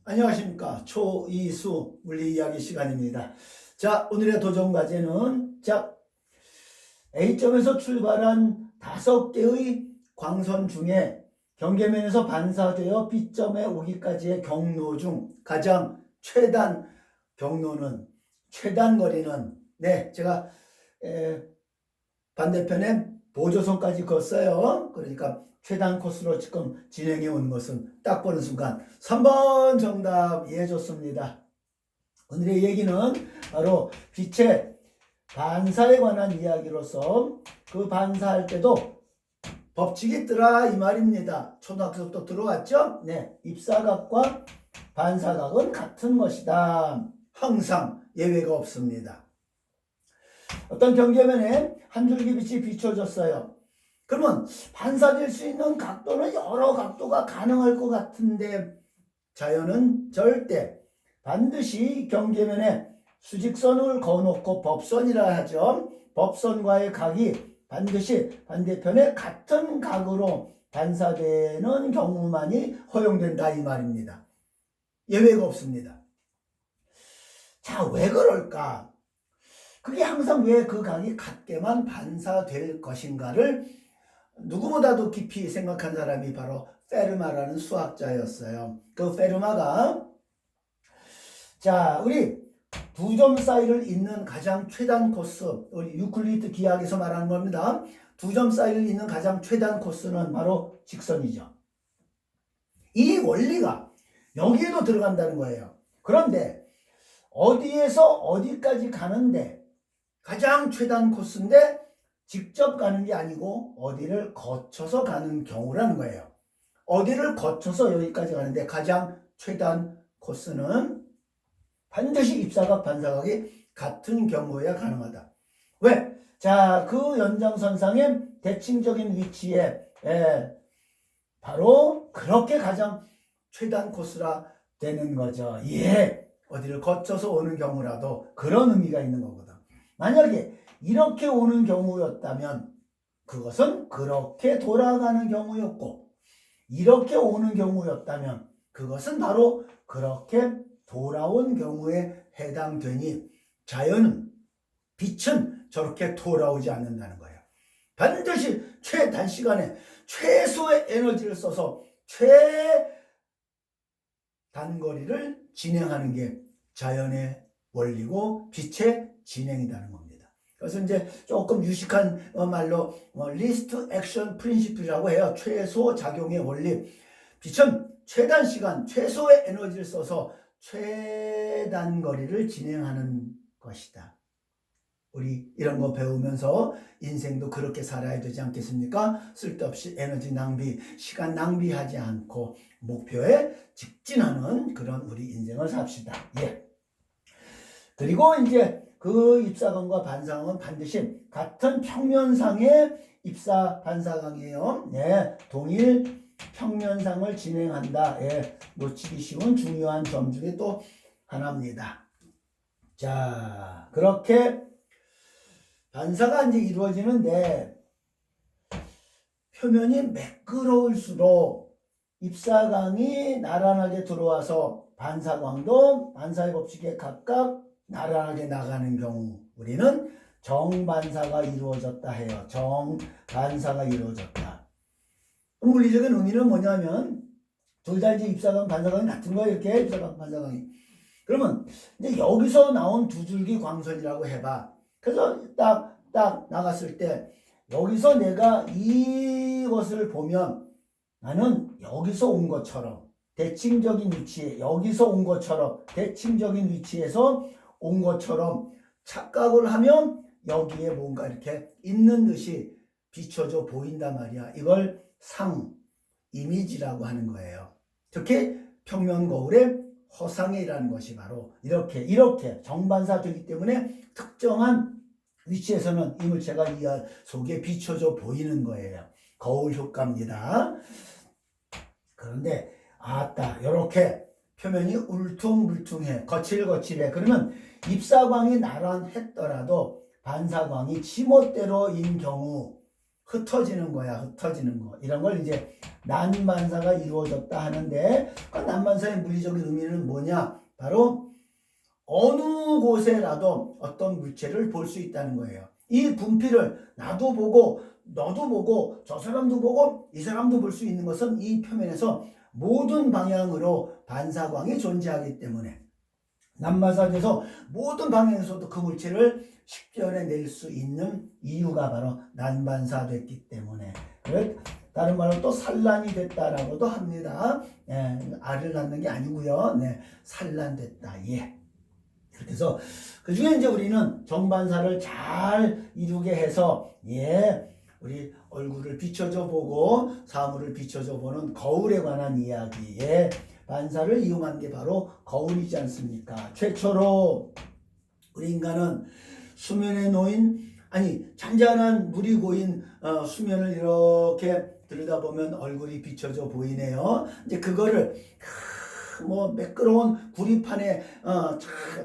안녕하십니까. 초이수 물리 이야기 시간입니다. 자, 오늘의 도전 과제는 A점에서 출발한 5개의 광선 중에 경계면에서 반사되어 B점에 오기까지의 경로 중 가장 최단 경로는, 최단 거리는, 제가 반대편에 보조선까지 그었어요. 그러니까 최단 코스로 지금 진행해 온 것은 딱 보는 순간 3번 정답. 예, 좋습니다. 오늘의 얘기는 바로 빛의 반사에 관한 이야기로서 그 반사할 때도 법칙이 있더라 이 말입니다. 초등학교부터 들어왔죠? 입사각과 반사각은 같은 것이다. 항상 예외가 없습니다. 어떤 경계면에 한 줄기 빛이 비춰졌어요. 그러면 반사될 수 있는 각도는 여러 각도가 가능할 것 같은데 자연은 절대 반드시 경계면에 수직선을 그어놓고 법선이라 하죠. 법선과의 각이 반드시 반대편에 같은 각으로 반사되는 경우만이 허용된다 이 말입니다. 예외가 없습니다. 자, 왜 그럴까? 그게 항상 왜 그 각이 같게만 반사될 것인가를 누구보다도 깊이 생각한 사람이 바로 페르마라는 수학자였어요. 그 페르마가 우리 두 점 사이를 잇는 가장 최단 코스, 우리 유클리드 기하학에서 말하는 겁니다. 두 점 사이를 잇는 가장 최단 코스는 바로 직선이죠. 이 원리가 여기에도 들어간다는 거예요. 그런데 어디에서 어디까지 가는데 가장 최단 코스인데 직접 가는 게 아니고 어디를 거쳐서 가는 경우라는 거예요. 어디를 거쳐서 여기까지 가는데 가장 최단 코스는 반드시 입사각 반사각이 같은 경우여야 가능하다. 왜? 그 연장선상의 대칭적인 위치에 바로 그렇게 가장 최단 코스라 되는 거죠. 어디를 거쳐서 오는 경우라도 그런 의미가 있는 거거든. 만약에 이렇게 오는 경우였다면 그것은 그렇게 돌아가는 경우였고, 이렇게 오는 경우였다면 그것은 바로 그렇게 돌아온 경우에 해당되니 자연은, 빛은 저렇게 돌아오지 않는다는 거예요. 반드시 최단시간에 최소의 에너지를 써서 최단거리를 진행하는 게 자연의 원리고 빛의 진행이라는 겁니다. 그래서 이제 조금 유식한 말로 리스트 액션 프린시플이라고 해요. 최소 작용의 원리. 빛은 최단 시간, 최소의 에너지를 써서 최단 거리를 진행하는 것이다. 우리 이런 거 배우면서 인생도 그렇게 살아야 되지 않겠습니까? 쓸데없이 에너지 낭비, 시간 낭비하지 않고 목표에 직진하는 그런 우리 인생을 삽시다. 그리고 이제 그 입사각과 반사각은 반드시 같은 평면상의 입사 반사각이에요. 동일 평면상을 진행한다. 놓치기 쉬운 중요한 점 중에 또 하나입니다. 그렇게 반사가 이제 이루어지는데 표면이 매끄러울수록 입사광이 나란하게 들어와서 반사광도 반사의 법칙에 각각 나란하게 나가는 경우 우리는 정반사가 이루어졌다 해요. 정반사가 이루어졌다. 물리적인 의미는 뭐냐면 둘 다 이제 입사광 반사광이 같은 거예요. 이렇게 입사광 반사광이. 그러면 이제 여기서 나온 두 줄기 광선이라고 해봐. 그래서 딱 나갔을 때 여기서 내가 이것을 보면 나는 여기서 온 것처럼 대칭적인 위치에, 여기서 온 것처럼 대칭적인 위치에서 온 것처럼 착각을 하면 여기에 뭔가 이렇게 있는 듯이 비춰져 보인단 말이야. 이걸 이미지라고 하는 거예요. 특히 평면 거울의 허상이라는 것이 바로 이렇게 정반사되기 때문에 특정한 위치에서는 이 물체가 이 속에 비춰져 보이는 거예요. 거울 효과입니다. 그런데 이렇게 표면이 울퉁불퉁해, 거칠거칠해. 그러면 입사광이 나란했더라도 반사광이 지멋대로인 경우, 흩어지는 거야. 흩어지는 거. 이런 걸 이제 난반사가 이루어졌다 하는데 그 난반사의 물리적인 의미는 뭐냐? 바로 어느 곳에라도 어떤 물체를 볼 수 있다는 거예요. 이 분필을 나도 보고 너도 보고 저 사람도 보고 이 사람도 볼 수 있는 것은 이 표면에서 모든 방향으로 반사광이 존재하기 때문에 난반사에서 모든 방향에서도 그 물체를 식별해낼 수 있는 이유가 바로 난반사됐기 때문에 다른 말로 또 산란이 됐다라고도 합니다. 알을 낳는 게 아니고요. 산란됐다. 그래서 그 중에 이제 우리는 정반사를 잘 이루게 해서 우리 얼굴을 비춰줘 보고 사물을 비춰줘 보는 거울에 관한 이야기에 반사를 이용한 게 바로 거울이지 않습니까? 최초로 우리 인간은 수면에 놓인 잔잔한 물이 고인 수면을 이렇게 들여다보면 얼굴이 비춰져 보이네요. 이제 그거를 매끄러운 구리판에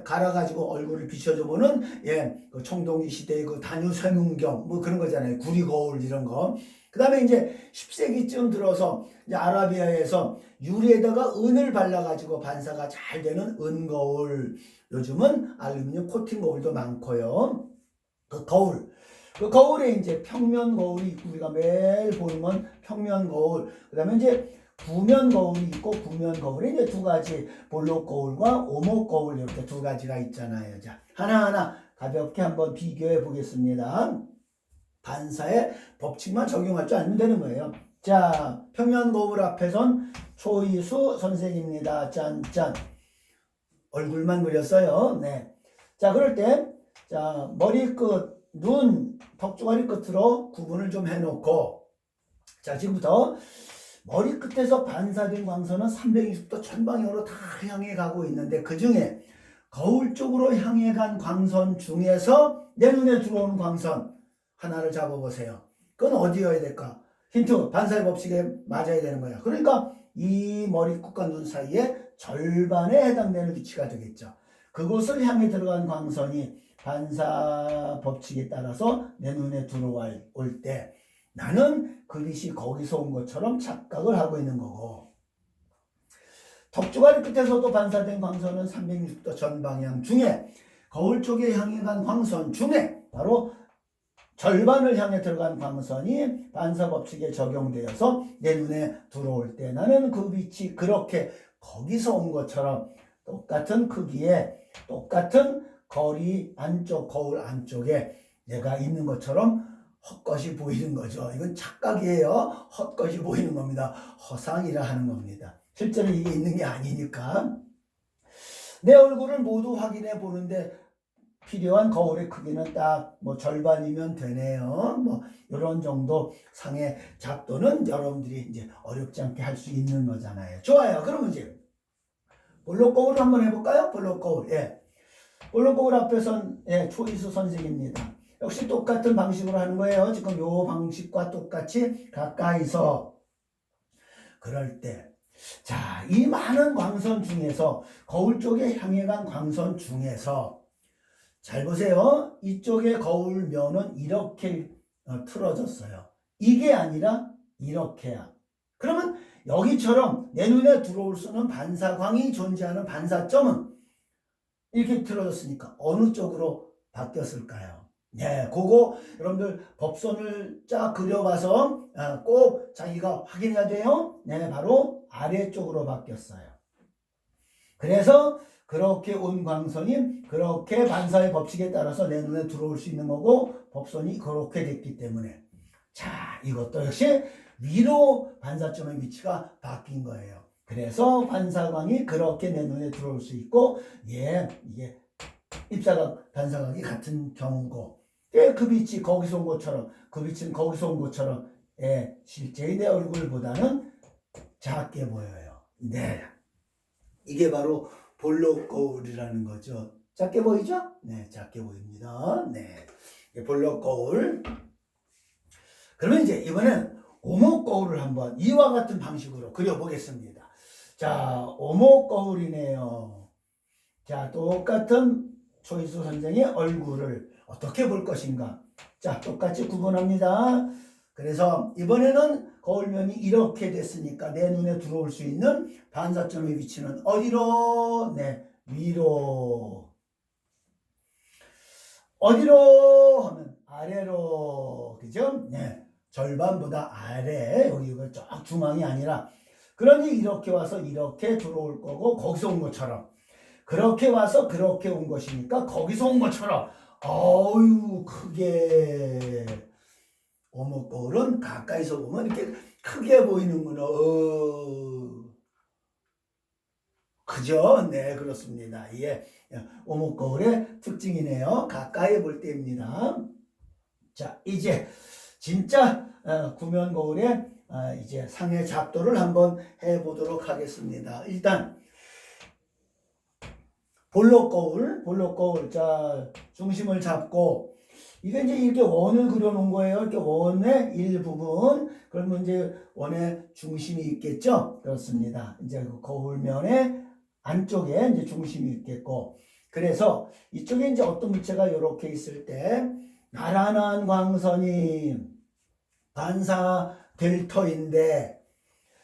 갈아가지고 얼굴을 비춰줘 보는 그 청동기 시대의 그 단유쇠문경 그런 거잖아요. 구리거울 이런 거. 그 다음에 이제 10세기쯤 들어서 이제 아라비아에서 유리에다가 은을 발라가지고 반사가 잘 되는 은거울. 요즘은 알루미늄 코팅 거울도 많고요. 그 거울에 이제 평면 거울이 있고 우리가 매일 보는 건 평면 거울. 그 다음에 이제 부면 거울이 있고 부면 거울에 이제 두 가지 볼록 거울과 오목 거울 이렇게 두 가지가 있잖아요. 자, 하나하나 가볍게 한번 비교해 보겠습니다. 반사의 법칙만 적용할 줄 알면 되는 거예요. 자, 평면 거울 앞에선 초이수 선생입니다. 짠짠. 얼굴만 그렸어요. 자, 그럴 때, 자, 머리끝, 눈, 턱주가리 끝으로 구분을 좀 해놓고, 자, 지금부터 머리끝에서 반사된 광선은 360도 전방향으로 다 향해 가고 있는데 그 중에 거울 쪽으로 향해 간 광선 중에서 내 눈에 들어오는 광선 하나를 잡아보세요. 그건 어디여야 될까? 힌트, 반사의 법칙에 맞아야 되는 거야. 그러니까 이 머리끝과 눈 사이에 절반에 해당되는 위치가 되겠죠. 그곳을 향해 들어간 광선이 반사 법칙에 따라서 내 눈에 들어올 때 나는 그 빛이 거기서 온 것처럼 착각을 하고 있는 거고, 턱주가리 끝에서도 반사된 광선은 360도 전방향 중에 거울 쪽에 향해 간 광선 중에 바로 절반을 향해 들어간 광선이 반사 법칙에 적용되어서 내 눈에 들어올 때 나는 그 빛이 그렇게 거기서 온 것처럼 똑같은 크기에 똑같은 거리 안쪽, 거울 안쪽에 내가 있는 것처럼 헛것이 보이는 거죠. 이건 착각이에요. 헛것이 보이는 겁니다. 허상이라 하는 겁니다. 실제로 이게 있는 게 아니니까. 내 얼굴을 모두 확인해 보는데 필요한 거울의 크기는 딱 절반이면 되네요. 이런 정도 상의 작도는 여러분들이 이제 어렵지 않게 할 수 있는 거잖아요. 좋아요. 그러면 이제 볼록 거울을 한번 해볼까요? 볼록 거울. 볼록 거울 앞에선 초이수 선생입니다. 역시 똑같은 방식으로 하는 거예요. 지금 요 방식과 똑같이 가까이서. 그럴 때, 자, 이 많은 광선 중에서 거울 쪽에 향해 간 광선 중에서 잘 보세요. 이쪽의 거울면은 이렇게 틀어졌어요. 이게 아니라 이렇게야. 그러면 여기처럼 내 눈에 들어올 수 있는 반사광이 존재하는 반사점은 이렇게 틀어졌으니까 어느 쪽으로 바뀌었을까요? 그거 여러분들 법선을 쫙 그려봐서 꼭 자기가 확인해야 돼요. 바로 아래쪽으로 바뀌었어요. 그래서 그렇게 온 광선이 그렇게 반사의 법칙에 따라서 내 눈에 들어올 수 있는 거고 법선이 그렇게 됐기 때문에 자, 이것도 역시 위로 반사점의 위치가 바뀐 거예요. 그래서 반사광이 그렇게 내 눈에 들어올 수 있고 이게 입사각, 반사각이 같은 경우고 그 빛이 거기서 온 것처럼 그 빛은 거기서 온 것처럼 실제의 내 얼굴보다는 작게 보여요. 이게 바로 볼록 거울이라는 거죠. 작게 보이죠? 작게 보입니다. 볼록 거울. 그러면 이제 이번엔 오목 거울을 한번 이와 같은 방식으로 그려보겠습니다. 자, 오목 거울이네요. 자, 똑같은 초이수 선생의 얼굴을 어떻게 볼 것인가? 자, 똑같이 구분합니다. 그래서 이번에는 거울면이 이렇게 됐으니까 내 눈에 들어올 수 있는 반사점의 위치는 어디로? 네, 위로. 어디로 하면 아래로. 그죠? 네. 절반보다 아래. 여기가 쫙 중앙이 아니라. 그러니 이렇게 와서 이렇게 들어올 거고 거기서 온 것처럼. 그렇게 와서 그렇게 온 것이니까 거기서 온 것처럼. 어유 크게. 오목거울은 가까이서 보면 이렇게 크게 보이는구나. 그죠? 네, 그렇습니다. 예. 오목거울의 특징이네요. 가까이 볼 때입니다. 자, 이제 진짜 구면 거울의 이제 상해 작도를 한번 해보도록 하겠습니다. 일단 볼록 거울. 자, 중심을 잡고 이게 이제 이렇게 원을 그려놓은 거예요. 이렇게 원의 일부분. 그러면 이제 원의 중심이 있겠죠? 그렇습니다. 이제 그 거울면의 안쪽에 이제 중심이 있겠고. 그래서 이쪽에 이제 어떤 물체가 이렇게 있을 때 나란한 광선이 반사될 터인데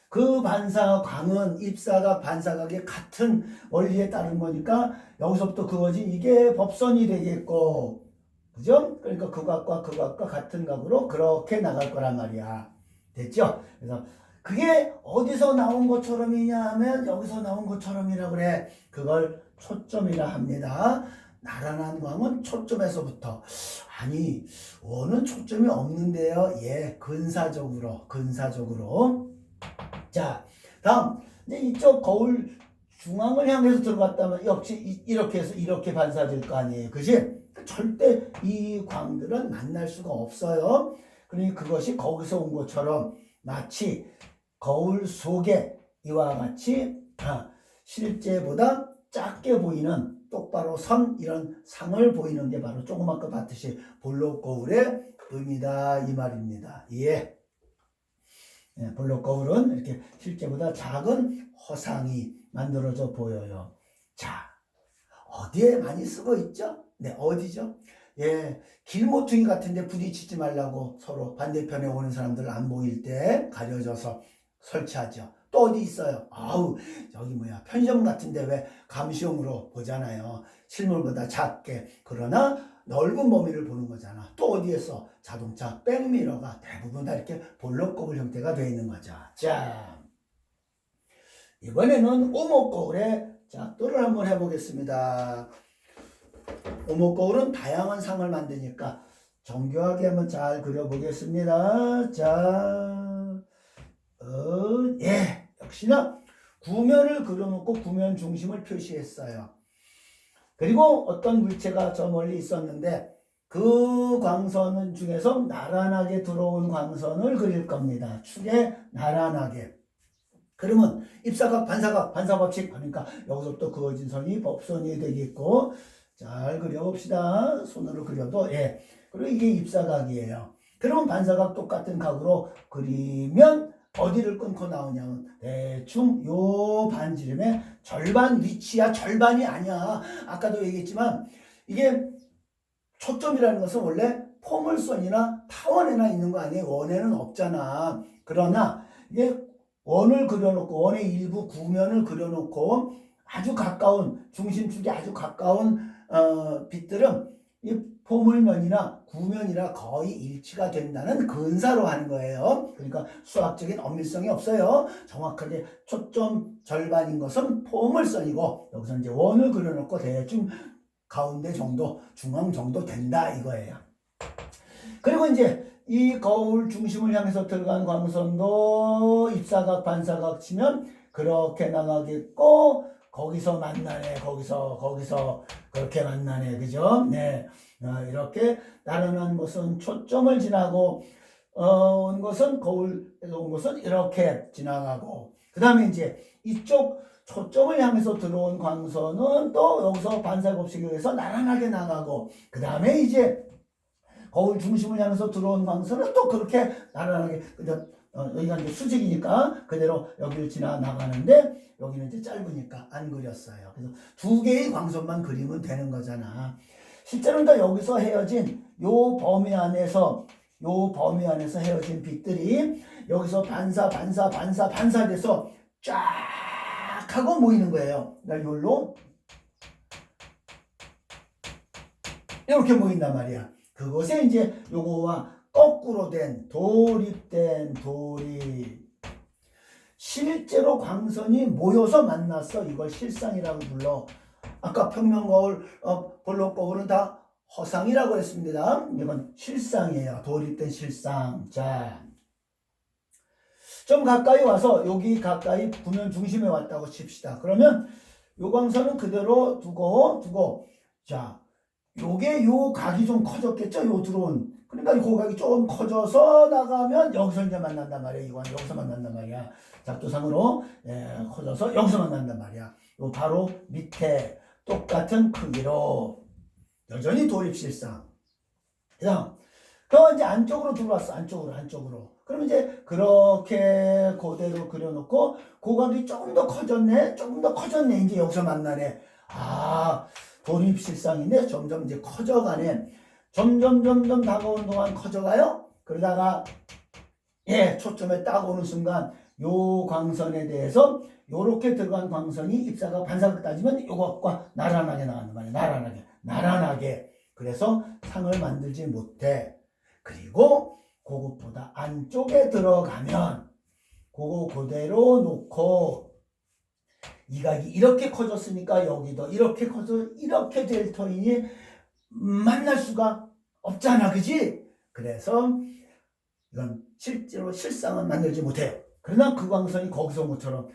그 반사광은 입사각, 반사각의 같은 원리에 따른 거니까 여기서부터 그어진 이게 법선이 되겠고, 그죠? 그러니까 그 각과 같은 각으로 그렇게 나갈 거란 말이야. 됐죠? 그래서 그게 어디서 나온 것처럼이냐 하면 여기서 나온 것처럼이라 그래. 그걸 초점이라 합니다. 나란한 광은 초점에서부터. 아니, 원은 초점이 없는데요. 예, 근사적으로. 자, 다음 이제 이쪽 거울 중앙을 향해서 들어갔다면 역시 이렇게 해서 이렇게 반사될 거 아니에요. 그지? 절대 이 광들은 만날 수가 없어요. 그러니 그것이 거기서 온 것처럼 마치 거울 속에 이와 같이 실제보다 작게 보이는 똑바로 선 이런 상을 보이는 게 바로 조금 아까 봤듯이 볼록 거울의 의미다 이 말입니다. 예. 볼록 거울은 이렇게 실제보다 작은 허상이 만들어져 보여요. 자, 어디에 많이 쓰고 있죠? 네, 어디죠? 예, 길모퉁이 같은데 부딪히지 말라고 서로 반대편에 오는 사람들 안 보일 때 가려져서 설치하죠. 또 어디 있어요? 아우, 저기 편의점 같은데 왜 감시용으로 보잖아요. 실물보다 작게. 그러나 넓은 범위를 보는 거잖아. 또 어디에서? 자동차 백미러가 대부분 다 이렇게 볼록 거울 형태가 되어 있는 거죠. 자, 이번에는 오목거울의 작도를 한번 해보겠습니다. 오목거울은 다양한 상을 만드니까 정교하게 한번 잘 그려보겠습니다. 자, 예, 역시나 구면을 그려놓고 구면 중심을 표시했어요. 그리고 어떤 물체가 저 멀리 있었는데 그 광선 중에서 나란하게 들어온 광선을 그릴 겁니다. 축에 나란하게. 그러면 입사각, 반사각, 반사법칙 하니까 여기서부터 그어진 선이 법선이 되겠고, 잘 그려봅시다. 손으로 그려도, 예. 그리고 이게 입사각이에요. 그러면 반사각 똑같은 각으로 그리면 어디를 끊고 나오냐면 대충 요 반지름의 절반 위치야. 절반이 아니야. 아까도 얘기했지만 이게 초점이라는 것은 원래 포물선이나 타원에나 있는 거 아니에요. 원에는 없잖아. 그러나 이게 원을 그려놓고 원의 일부 구면을 그려놓고 아주 가까운 중심축이 아주 가까운 빛들은 이 포물면이나 구면이라 거의 일치가 된다는 근사로 하는 거예요. 그러니까 수학적인 엄밀성이 없어요. 정확하게 초점 절반인 것은 포물선이고 여기서 이제 원을 그려놓고 대충 가운데 정도, 중앙 정도 된다 이거예요. 그리고 이제 이 거울 중심을 향해서 들어간 광선도 입사각, 반사각 치면 그렇게 나가겠고 거기서 만나네, 거기서 그렇게 만나네, 그죠? 네, 이렇게 나란한 것은 초점을 지나고 온 것은 거울에서 온 것은 이렇게 지나가고 그 다음에 이제 이쪽 초점을 향해서 들어온 광선은 또 여기서 반사법칙에 의해서 나란하게 나가고 그 다음에 이제 거울 중심을 향해서 들어온 광선은 또 그렇게 나란하게 여기가 이제 수직이니까 그대로 여기를 지나 나가는데 여기는 이제 짧으니까 안 그렸어요. 그래서 두 개의 광선만 그리면 되는 거잖아. 실제로는 다 여기서 헤어진 요 범위 안에서 요 범위 안에서 헤어진 빛들이 여기서 반사돼서 쫙 하고 모이는 거예요. 그러니까 요로 이렇게 모인단 말이야. 그것에 이제 요거와 거꾸로 된 도립된 도립. 실제로 광선이 모여서 만났어. 이걸 실상이라고 불러. 아까 평면거울, 볼록거울은 다 허상이라고 했습니다. 이건 실상이에요. 도립된 실상. 자, 좀 가까이 와서 여기 가까이 구면 중심에 왔다고 칩시다. 그러면 요 광선은 그대로 두고 자, 요게 요 각이 좀 커졌겠죠? 요 들어온. 그러니까 이 고각이 좀 커져서 나가면 여기서 이제 만난단 말이야. 이건 여기서 만난단 말이야. 작도상으로 커져서 여기서 만난단 말이야. 요 바로 밑에 똑같은 크기로 여전히 도립실상. 그냥 그 이제 안쪽으로 들어왔어. 안쪽으로. 그럼 이제 그렇게 그대로 그려놓고 고각이 조금 더 커졌네. 이제 여기서 만나네. 아, 도립실상인데 점점 이제 커져가네. 점점 다가오는 동안 커져가요. 그러다가 초점에 딱 오는 순간 요 광선에 대해서 요렇게 들어간 광선이 입사가 반사각 따지면 요것과 나란하게 나간단 말이야. 나란하게. 그래서 상을 만들지 못해. 그리고 그것보다 안쪽에 들어가면 그거 그대로 놓고 이 각이 이렇게 커졌으니까 여기도 이렇게 커져 이렇게 될 터이니 만날 수가 없잖아. 그지? 그래서 이건 실제로 실상은 만들지 못해요. 그러나 그 광선이 거기서 온 것처럼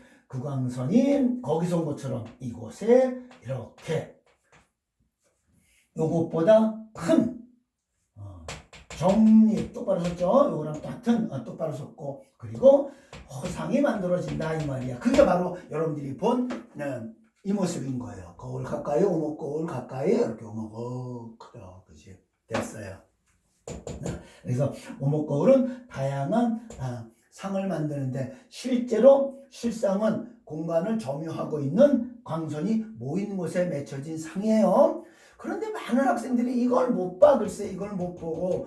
이곳에 이렇게 요것보다 큰 정립 똑바로 섰죠. 요거랑 같은 똑바로 섰고 그리고 허상이 만들어진다 이 말이야. 그게 바로 여러분들이 본 이 모습인 거예요. 거울 가까이 오목거울 가까이 이렇게 오목거울 그지 됐어요. 그래서 오목거울은 다양한 상을 만드는데 실제로 실상은 공간을 점유하고 있는 광선이 모인 곳에 맺혀진 상이에요. 그런데 많은 학생들이 이걸 못 봐. 글쎄 이걸 못 보고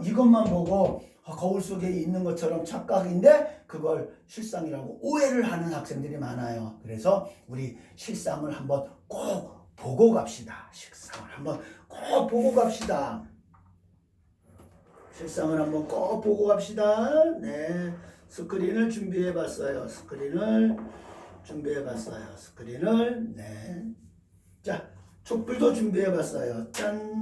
이것만 보고 거울 속에 있는 것처럼 착각인데 그걸 실상이라고 오해를 하는 학생들이 많아요. 그래서 우리 실상을 한번 꼭 보고 갑시다. 실상을 한번 꼭 보고 갑시다. 실상을 한번 꼭 보고 갑시다. 네, 스크린을 준비해 봤어요. 네. 자, 촛불도 준비해 봤어요. 짠.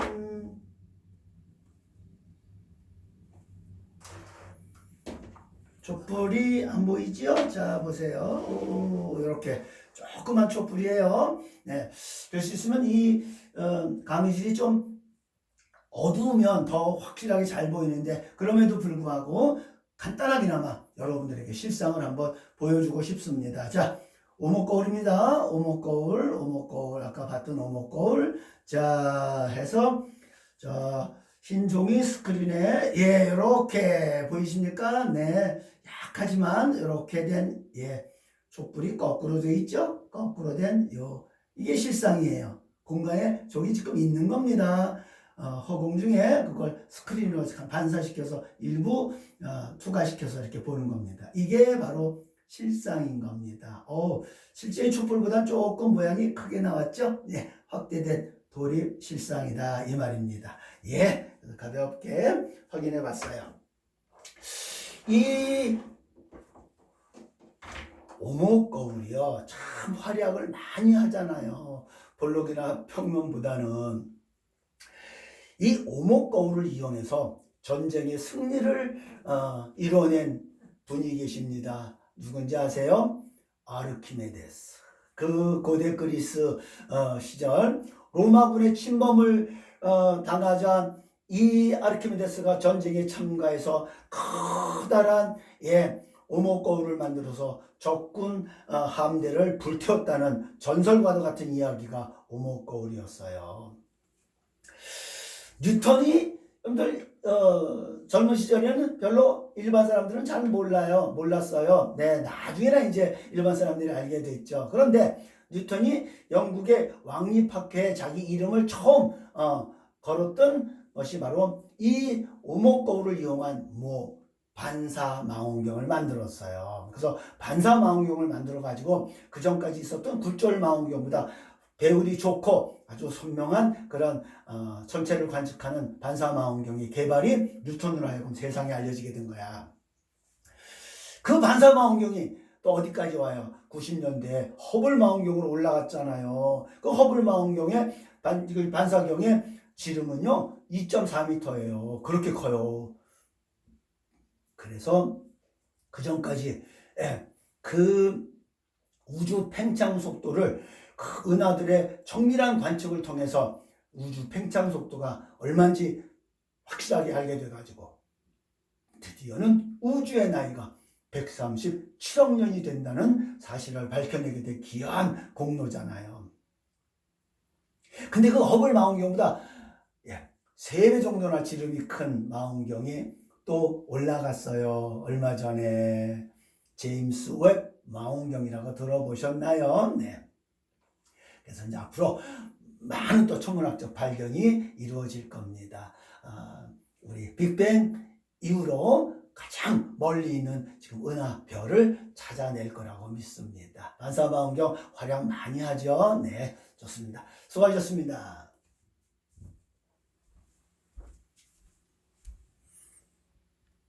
촛불이 안 보이죠? 자, 보세요. 오, 이렇게 조그만 촛불이에요. 네, 될 수 있으면 이 강의실이 좀 어두우면 더 확실하게 잘 보이는데 그럼에도 불구하고 간단하게나마 여러분들에게 실상을 한번 보여주고 싶습니다. 자, 오목거울입니다. 오목거울 아까 봤던 오목거울. 자, 해서 흰 종이 스크린에 이렇게 보이십니까? 네, 약하지만 이렇게 된 촛불이 거꾸로 되어 있죠? 거꾸로 된 이게 실상이에요. 공간에 저기 지금 있는 겁니다. 허공 중에 그걸 스크린으로 반사시켜서 일부 투과시켜서 이렇게 보는 겁니다. 이게 바로 실상인 겁니다. 실제의 촛불보다 조금 모양이 크게 나왔죠? 확대된 도립 실상이다 이 말입니다. 가볍게 확인해 봤어요. 이 오목거울이요 참 활약을 많이 하잖아요. 볼록이나 평면보다는. 이 오목거울을 이용해서 전쟁의 승리를 이뤄낸 분이 계십니다. 누군지 아세요? 아르키메데스. 그 고대 그리스 시절 로마군의 침범을 당하자 이 아르키메데스가 전쟁에 참가해서 커다란 오목거울을 만들어서 적군 함대를 불태웠다는 전설과도 같은 이야기가 오목거울이었어요. 뉴턴이 여러분들 젊은 시절에는 별로 일반 사람들은 잘 몰랐어요. 네, 나중에나 이제 일반 사람들이 알게 됐죠. 그런데 뉴턴이 영국의 왕립학회에 자기 이름을 처음 걸었던 것이 바로 이 오목거울을 이용한 반사망원경을 만들었어요. 그래서 반사망원경을 만들어 가지고 그 전까지 있었던 굴절망원경보다 배율이 좋고 아주 선명한 그런 전체를 관측하는 반사망원경이 개발이 뉴턴으로 하여금 세상에 알려지게 된 거야. 그 반사망원경이 또 어디까지 와요? 90년대에 허블망원경으로 올라갔잖아요. 그 허블망원경의 반사경의 지름은요 2.4m예요. 그렇게 커요. 그래서 그 전까지 그 우주 팽창 속도를 그 은하들의 정밀한 관측을 통해서 우주 팽창 속도가 얼마인지 확실하게 알게 돼가지고 드디어는 우주의 나이가 137억 년이 된다는 사실을 밝혀내게 된 귀한 공로잖아요. 근데 그 허블 망원경보다 3배 정도나 지름이 큰 망원경이 또 올라갔어요. 얼마 전에 제임스 웹 망원경이라고 들어보셨나요? 네. 그래서 이제 앞으로 많은 또 천문학적 발견이 이루어질 겁니다. 우리 빅뱅 이후로 가장 멀리 있는 지금 은하별을 찾아낼 거라고 믿습니다. 반사망원경 활약 많이 하죠. 네, 좋습니다. 수고하셨습니다.